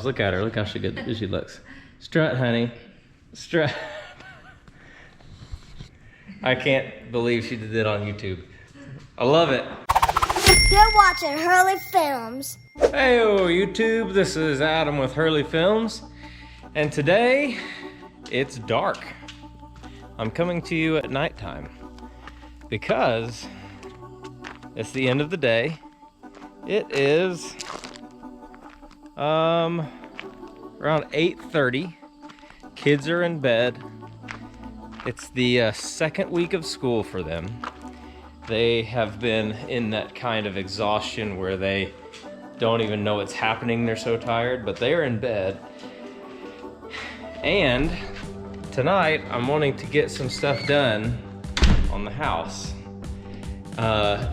Look at her. Look how good she looks. Strut, honey. Strut. I can't believe she did it on YouTube. I love it. You're watching Hurley Films. Hey, YouTube. This is Adam with Hurley Films. And today, it's dark. I'm coming to you at nighttime because it's the end of the day. It is around 8:30. Kids are in bed. It's the second week of school for them. They have been in that kind of exhaustion where they don't even know what's happening. They're so tired, but they're in bed. And tonight, I'm wanting to get some stuff done on the house.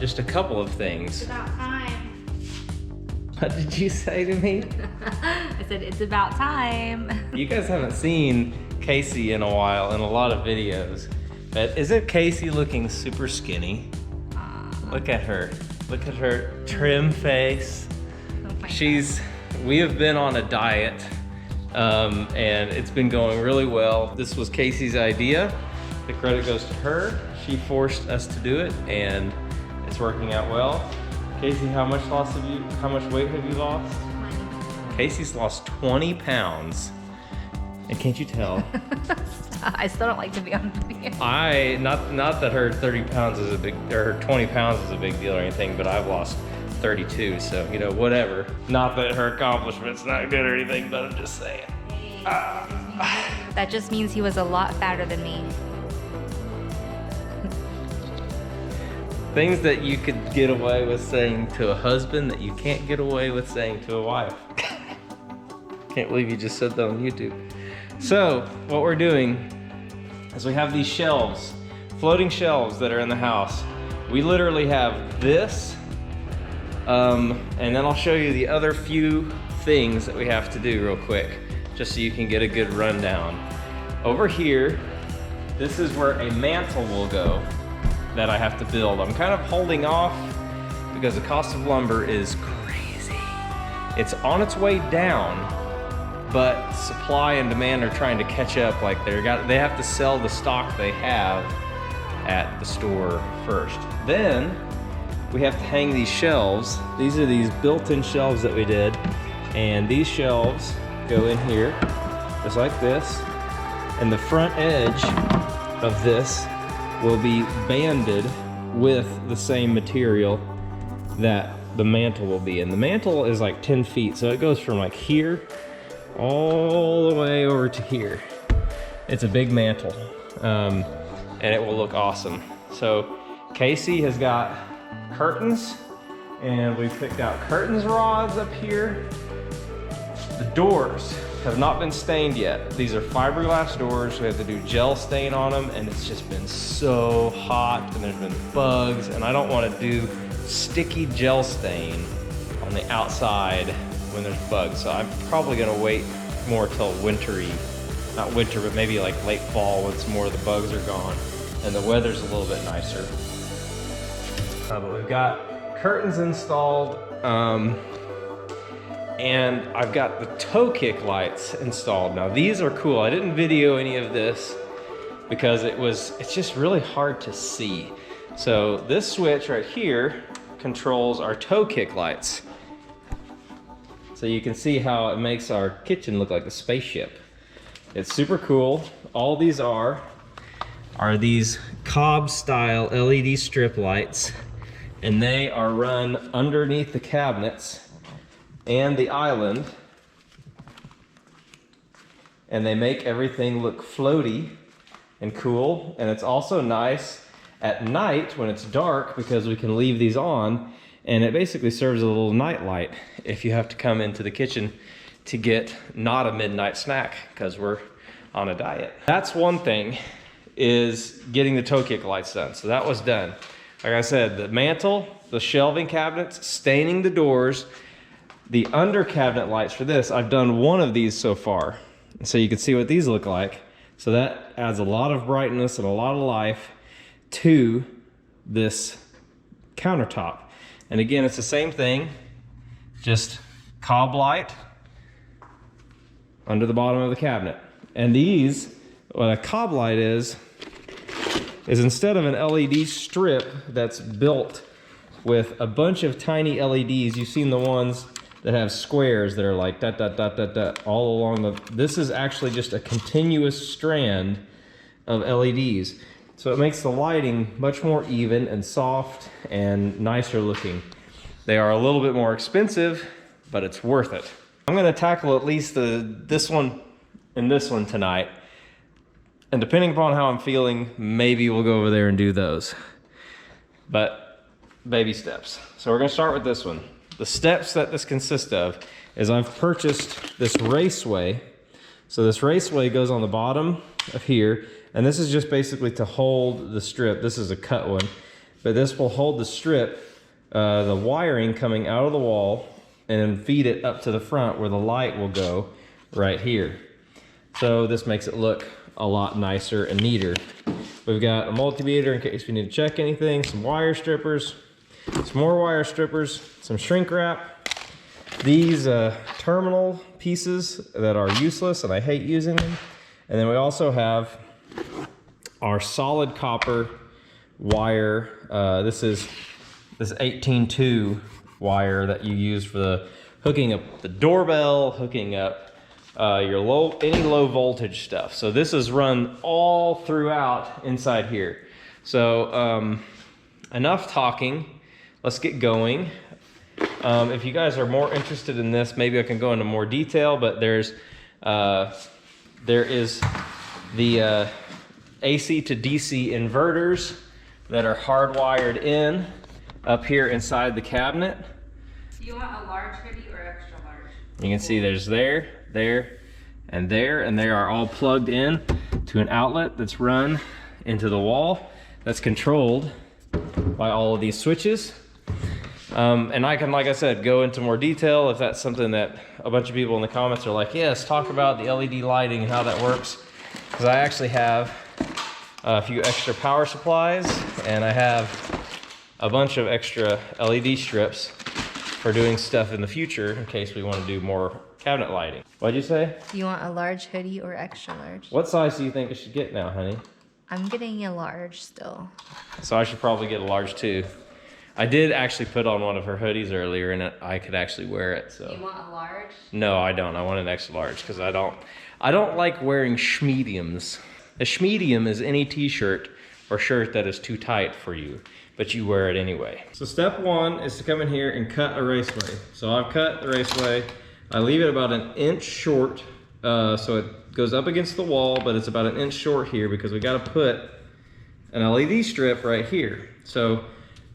Just a couple of things. It's about time. What did you say to me? I said, it's about time. You guys haven't seen Casey in a while in a lot of videos. But isn't Casey looking super skinny? Look at her. Look at her trim face. Oh we have been on a diet. And it's been going really well. This was Casey's idea. The credit goes to her. She forced us to do it, and it's working out well. Casey, how much weight have you lost? 20. Casey's lost 20 pounds. And can't you tell? I still don't like to be on video. Not that her 30 pounds is her 20 pounds is a big deal or anything, but I've lost 32, so, you know, whatever. Not that her accomplishment's not good or anything, but I'm just saying. That just means he was a lot fatter than me. Things that you could get away with saying to a husband that you can't get away with saying to a wife. Can't believe you just said that on YouTube. So, what we're doing is we have these shelves, floating shelves that are in the house. We literally have this, and then I'll show you the other few things that we have to do real quick, just so you can get a good rundown. Over here, this is where a mantle will go that I have to build. I'm kind of holding off because the cost of lumber is crazy. It's on its way down, but supply and demand are trying to catch up. Like they have to sell the stock they have at the store first. Then we have to hang these shelves. These are these built-in shelves that we did, and these shelves go in here just like this, and the front edge of this will be banded with the same material that the mantle will be in. The mantle is like 10 feet, so it goes from like here all the way over to here. It's a big mantle, and it will look awesome. So Casey has got curtains, and we picked out curtains rods up here. The doors have not been stained yet. These are fiberglass doors. We have to do gel stain on them, and it's just been so hot, and there's been bugs, and I don't want to do sticky gel stain on the outside when there's bugs. So I'm probably gonna wait more till wintry, not winter, but maybe like late fall when some more of the bugs are gone and the weather's a little bit nicer. But we've got curtains installed, and I've got the toe kick lights installed. Now these are cool. I didn't video any of this because it's just really hard to see. So this switch right here controls our toe kick lights. So you can see how it makes our kitchen look like a spaceship. It's super cool. All these are these COB style LED strip lights, and they are run underneath the cabinets and the island, and they make everything look floaty and cool. And it's also nice at night when it's dark because we can leave these on, and it basically serves a little night light if you have to come into the kitchen to get not a midnight snack because we're on a diet. That's one thing, is getting the toe kick lights done. So that was done. Like I said, the mantle, the shelving cabinets, staining the doors, the under cabinet lights for this, I've done one of these so far. So you can see what these look like. So that adds a lot of brightness and a lot of life to this countertop. And again, it's the same thing, just cob light under the bottom of the cabinet. And these, what a COB light is instead of an LED strip that's built with a bunch of tiny LEDs, you've seen the ones that have squares that are like dot, dot, dot, dot, dot, all along the, this is actually just a continuous strand of LEDs. So it makes the lighting much more even and soft and nicer looking. They are a little bit more expensive, but it's worth it. I'm gonna tackle at least this one and this one tonight. And depending upon how I'm feeling, maybe we'll go over there and do those. But baby steps. So we're gonna start with this one. The steps that this consists of is I've purchased this raceway. So this raceway goes on the bottom of here, and this is just basically to hold the strip. This is a cut one, but this will hold the strip, the wiring coming out of the wall, and feed it up to the front where the light will go right here. So this makes it look a lot nicer and neater. We've got a multimeter in case we need to check anything, some wire strippers, some more wire strippers, some shrink wrap, these terminal pieces that are useless and I hate using them. And then we also have our solid copper wire. This is this 18-2 wire that you use for the hooking up the doorbell, hooking up your any low voltage stuff. So this is run all throughout inside here. So enough talking, let's get going. If you guys are more interested in this, maybe I can go into more detail, but there is the AC to DC inverters that are hardwired in up here inside the cabinet. Do you want a large hoodie or extra large? You can see there's there, and they are all plugged in to an outlet that's run into the wall that's controlled by all of these switches. And I can, like I said, go into more detail if that's something that a bunch of people in the comments are like, yes, talk about the LED lighting and how that works. Because I actually have a few extra power supplies, and I have a bunch of extra LED strips for doing stuff in the future in case we want to do more cabinet lighting. What'd you say? Do you want a large hoodie or extra large? What size do you think I should get now, honey? I'm getting a large still. So I should probably get a large too. I did actually put on one of her hoodies earlier and I could actually wear it, so. You want a large? No, I don't. I want an extra large because I don't like wearing schmediums. A schmedium is any t-shirt or shirt that is too tight for you, but you wear it anyway. So step one is to come in here and cut a raceway. So I've cut the raceway. I leave it about an inch short, so it goes up against the wall, but it's about an inch short here because we got to put an LED strip right here. So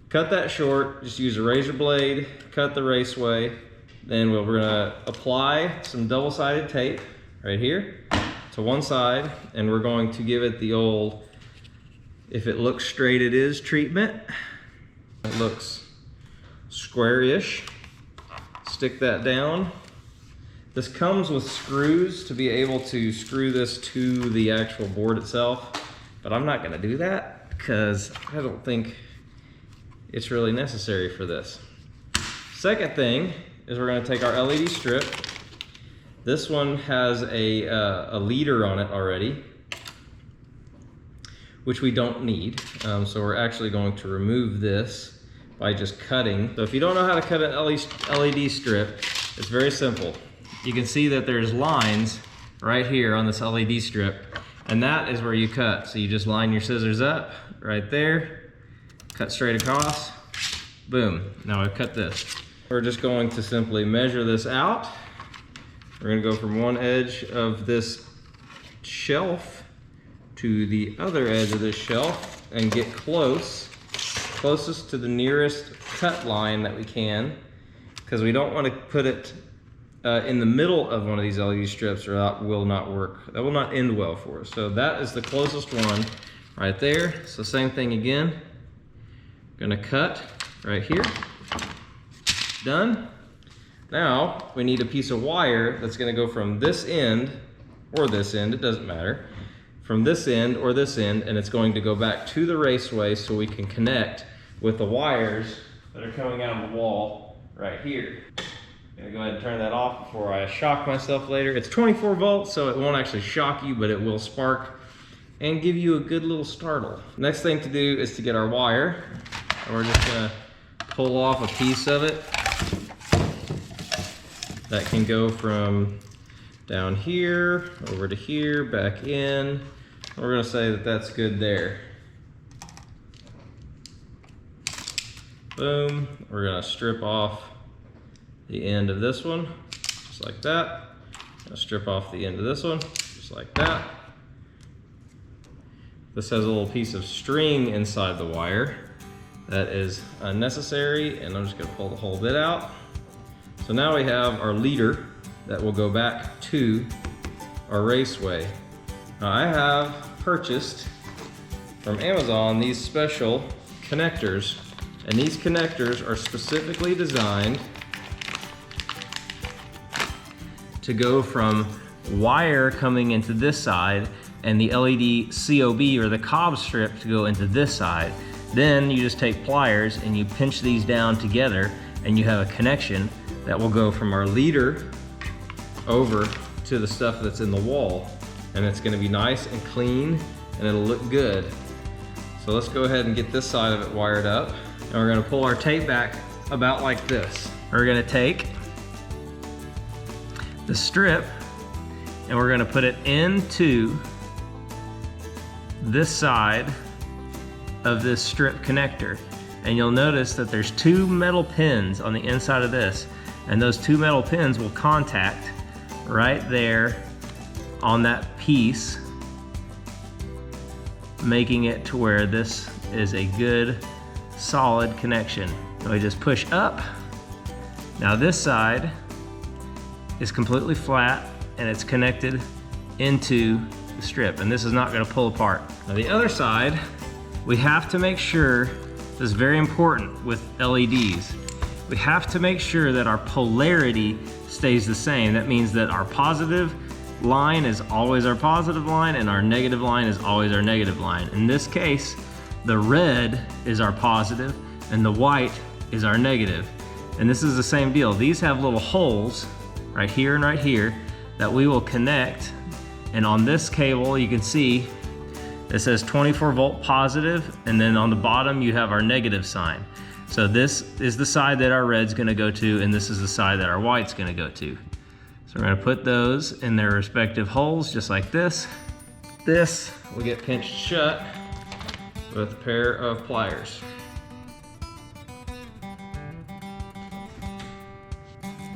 cut that short, just use a razor blade, cut the raceway. Then we're gonna apply some double-sided tape right here to one side, and we're going to give it the old, if it looks straight it is treatment. It looks square-ish. Stick that down. This comes with screws to be able to screw this to the actual board itself, but I'm not gonna do that because I don't think it's really necessary for this. Second thing is we're gonna take our LED strip. This one has a leader on it already, which we don't need. So we're actually going to remove this by just cutting. So if you don't know how to cut an LED strip, it's very simple. You can see that there's lines right here on this LED strip, and that is where you cut. So you just line your scissors up right there, cut straight across, boom. Now I've cut this. We're just going to simply measure this out. We're gonna go from one edge of this shelf to the other edge of this shelf and get closest to the nearest cut line that we can, because we don't want to put it in the middle of one of these LED strips, or that will not work. That will not end well for us. So that is the closest one right there. So same thing again. Gonna cut right here. Done. Now we need a piece of wire that's gonna go from this end or this end, it doesn't matter, from this end or this end, and it's going to go back to the raceway so we can connect with the wires that are coming out of the wall right here. Gonna go ahead and turn that off before I shock myself later. It's 24 volts, so it won't actually shock you, but it will spark and give you a good little startle. Next thing to do is to get our wire. And we're just gonna pull off a piece of it that can go from down here, over to here, back in. We're gonna say that that's good there. Boom, we're gonna strip off the end of this one, just like that. Gonna strip off the end of this one, just like that. This has a little piece of string inside the wire that is unnecessary, and I'm just gonna pull the whole bit out. So now we have our leader that will go back to our raceway. Now I have purchased from Amazon these special connectors, and these connectors are specifically designed to go from wire coming into this side and the LED COB or the COB strip to go into this side. Then you just take pliers and you pinch these down together and you have a connection that will go from our leader over to the stuff that's in the wall. And it's gonna be nice and clean and it'll look good. So let's go ahead and get this side of it wired up. And we're gonna pull our tape back about like this. We're gonna take the strip and we're gonna put it into this side of this strip connector. And you'll notice that there's two metal pins on the inside of this, and those two metal pins will contact right there on that piece, making it to where this is a good solid connection. So we just push up. Now this side is completely flat and it's connected into the strip, and this is not going to pull apart. Now the other side, we have to make sure, this is very important with LEDs, we have to make sure that our polarity stays the same. That means that our positive line is always our positive line and our negative line is always our negative line. In this case, the red is our positive and the white is our negative. And this is the same deal. These have little holes right here and right here that we will connect. And on this cable, you can see it says 24 volt positive, and then on the bottom you have our negative sign. So this is the side that our red's gonna go to, and this is the side that our white's gonna go to. So we're gonna put those in their respective holes, just like this. This will get pinched shut with a pair of pliers.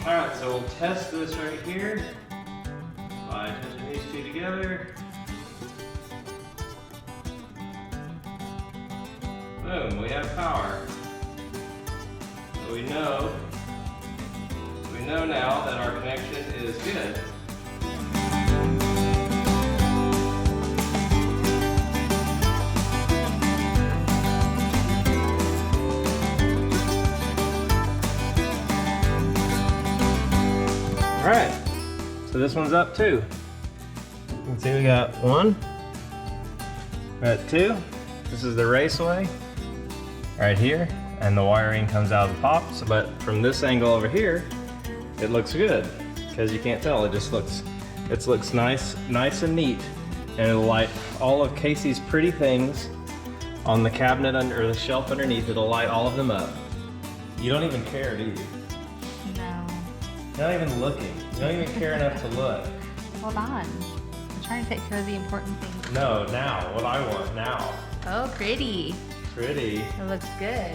All right, so we'll test this right here by touching these two together. Boom, we have power. So we know now that our connection is good. All right, so this one's up too. You can see we got one, we got two. This is the raceway right here, and the wiring comes out of the pops, but from this angle over here, it looks good because you can't tell. It just looks nice and neat, and it'll light all of Casey's pretty things on the cabinet or the shelf underneath. It'll light all of them up. You don't even care, do you? No. You're not even looking. You don't even care enough to look. Hold on. I'm trying to take care of the important things. No, now. What I want now. Oh, pretty. Pretty. It looks good.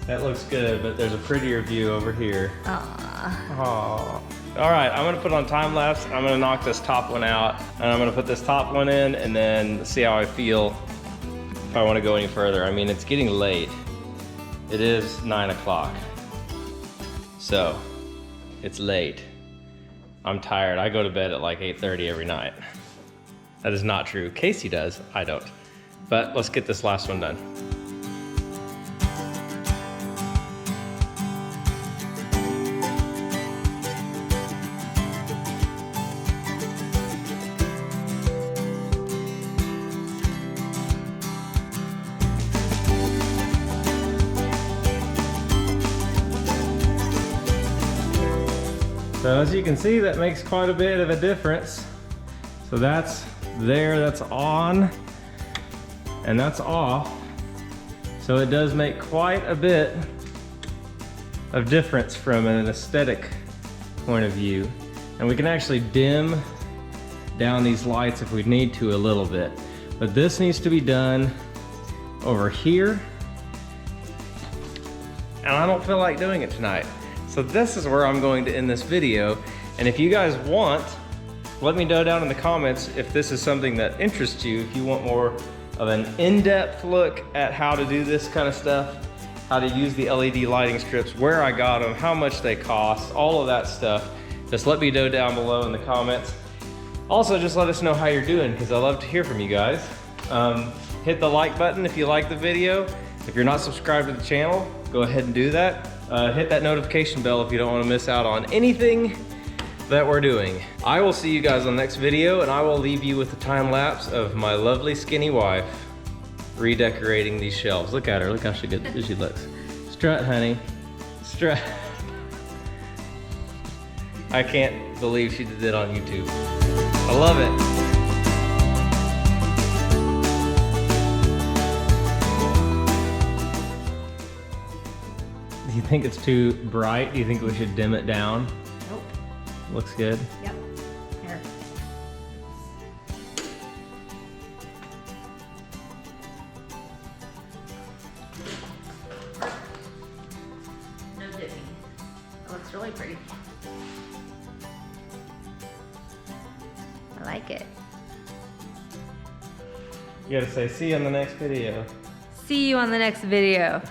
That looks good, but there's a prettier view over here. Aww. Aww. All right, I'm gonna put on time lapse. I'm gonna knock this top one out, and I'm gonna put this top one in, and then see how I feel if I want to go any further. I mean, it's getting late. It is 9 o'clock, so it's late. I'm tired. I go to bed at like 8:30 every night. That is not true. Casey does. I don't. But let's get this last one done. So as you can see, that makes quite a bit of a difference. So that's there, that's on, and that's off. So it does make quite a bit of difference from an aesthetic point of view. And we can actually dim down these lights if we need to a little bit. But this needs to be done over here. And I don't feel like doing it tonight. So this is where I'm going to end this video. And if you guys want, let me know down in the comments if this is something that interests you, if you want more of an in-depth look at how to do this kind of stuff, how to use the LED lighting strips, where I got them, how much they cost, all of that stuff. Just let me know down below in the comments. Also, just let us know how you're doing, because I love to hear from you guys. Hit the like button if you like the video. If you're not subscribed to the channel, go ahead and do that. Hit that notification bell if you don't want to miss out on anything that we're doing. I will see you guys on the next video, and I will leave you with a time lapse of my lovely skinny wife redecorating these shelves. Look at her, look how she looks. Strut, honey, strut. I can't believe she did it on YouTube. I love it. Do you think it's too bright? Do you think we should dim it down? Nope. Looks good. Yep. Here. No dipping. It looks really pretty. I like it. You gotta say, see you on the next video. See you on the next video.